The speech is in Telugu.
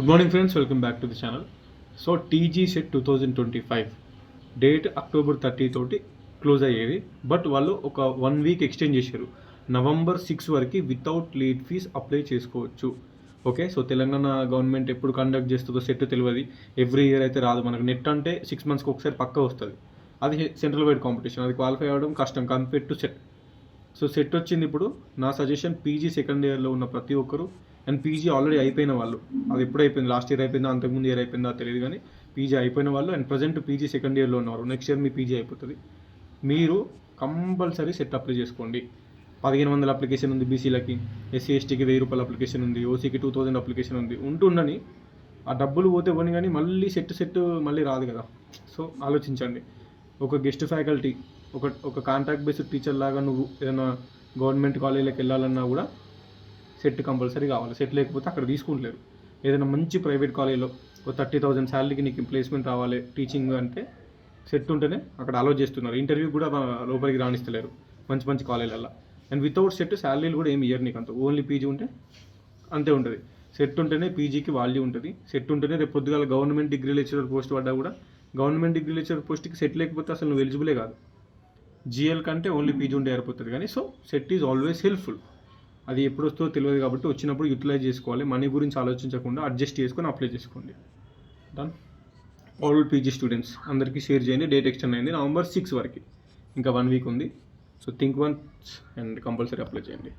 Good morning friends, welcome back to the channel. So TG set 2025 date October 30 తోటి క్లోజ్ అయ్యేది. బట్ వాళ్ళు ఒక 1 వీక్ ఎక్స్టెండ్ చేశారు. నవంబర్ 6 వరకు వితౌట్ లేట్ ఫీజ్ అప్లై చేసుకోవచ్చు. ఓకే, సో తెలంగాణ గవర్నమెంట్ ఎప్పుడు కండక్ట్ చేస్తుందో సెట్ తెలియదు. ఎవ్రీ ఇయర్ అయితే రాదు. మనకు నెట్ అంటే 6 monthsకి ఒకసారి పక్కా వస్తుంది. అది సెంట్రల్ వైడ్ కాంపిటీషన్, అది క్వాలిఫై అవ్వడం కష్టం compare to set. So set వచ్చింది. ఇప్పుడు నా సజెషన్, పీజీ సెకండ్ ఇయర్లో ఉన్న ప్రతి ఒక్కరు అండ్ పీజీ ఆల్రెడీ అయిపోయిన వాళ్ళు, అది ఎప్పుడు అయిపోయింది, లాస్ట్ ఇయర్ అయిపోయిందా అంతకుముందు ఇయర్ అయిపోయిందా తెలియదు, కానీ పీజీ అయిపోయిన వాళ్ళు అండ్ ప్రజెంట్ పీజీ సెకండ్ ఇయర్లో ఉన్నారు, నెక్స్ట్ ఇయర్ మీ పీజీ అయిపోతుంది, మీరు కంపల్సరీ సెట్ అప్లై చేసుకోండి. 1500 అప్లికేషన్ ఉంది బీసీలకి, ఎస్సీ ఎస్టీకి 1000 రూపాయల అప్లికేషన్ ఉంది, ఓసీకి 2000 అప్లికేషన్ ఉంది. ఉంటుండని ఆ డబ్బులు పోతే పోనీ, కానీ మళ్ళీ సెట్ మళ్ళీ రాదు కదా. సో ఆలోచించండి. ఒక గెస్ట్ ఫ్యాకల్టీ, ఒక కాంట్రాక్ట్ బేస్డ్ టీచర్ లాగా నువ్వు ఏదైనా గవర్నమెంట్ కాలేజీలకు వెళ్ళాలన్నా కూడా సెట్ కంపల్సరీ కావాలి. సెట్ లేకపోతే అక్కడ తీసుకుంటలేరు. ఏదైనా మంచి ప్రైవేట్ కాలేజీలో ఒక 30,000 శాలరీకి నీకు ప్లేస్మెంట్ రావాలి టీచింగ్ అంటే సెట్ ఉంటేనే అక్కడ అలౌ చేస్తున్నారు. ఇంటర్వ్యూ కూడా లోపలికి రాణిస్తలేరు మంచి మంచి కాలేజీలలో. అండ్ వితౌట్ సెట్ శాలరీలు కూడా ఏమి ఇయర్ నీకు అంత, ఓన్లీ పీజీ ఉంటే అంతే ఉంటుంది. సెట్ ఉంటేనే పీజీకి వాల్యూ ఉంటుంది. సెట్ ఉంటేనే రేపు పొద్దుగాల గవర్నమెంట్ డిగ్రీ లెక్చరర్ పోస్ట్ పడ్డా కూడా, గవర్నమెంట్ డిగ్రీ లెక్చరర్ పోస్ట్కి సెట్ లేకపోతే అసలు నువ్వు ఎలిజిబులే కాదు. జిఎల్ కంటే ఓన్లీ పీజీ ఉంటే సరిపోతుంది. కానీ so set is always helpful. అది ఎప్పుడు వస్తుందో తెలియదు కాబట్టి వచ్చినప్పుడు యూటిలైజ్ చేసుకోవాలి. మనీ గురించి ఆలోచించకుండా అడ్జస్ట్ చేసుకొని అప్లై చేసుకోండి. డన్. ఆల్ పీజీ స్టూడెంట్స్ అందరికీ షేర్ చేయండి. డేట్ ఎక్స్టెండ్ అయింది నవంబర్ 6 వరకు, ఇంకా 1 వీక్ ఉంది. So think once and compulsory apply చేయండి.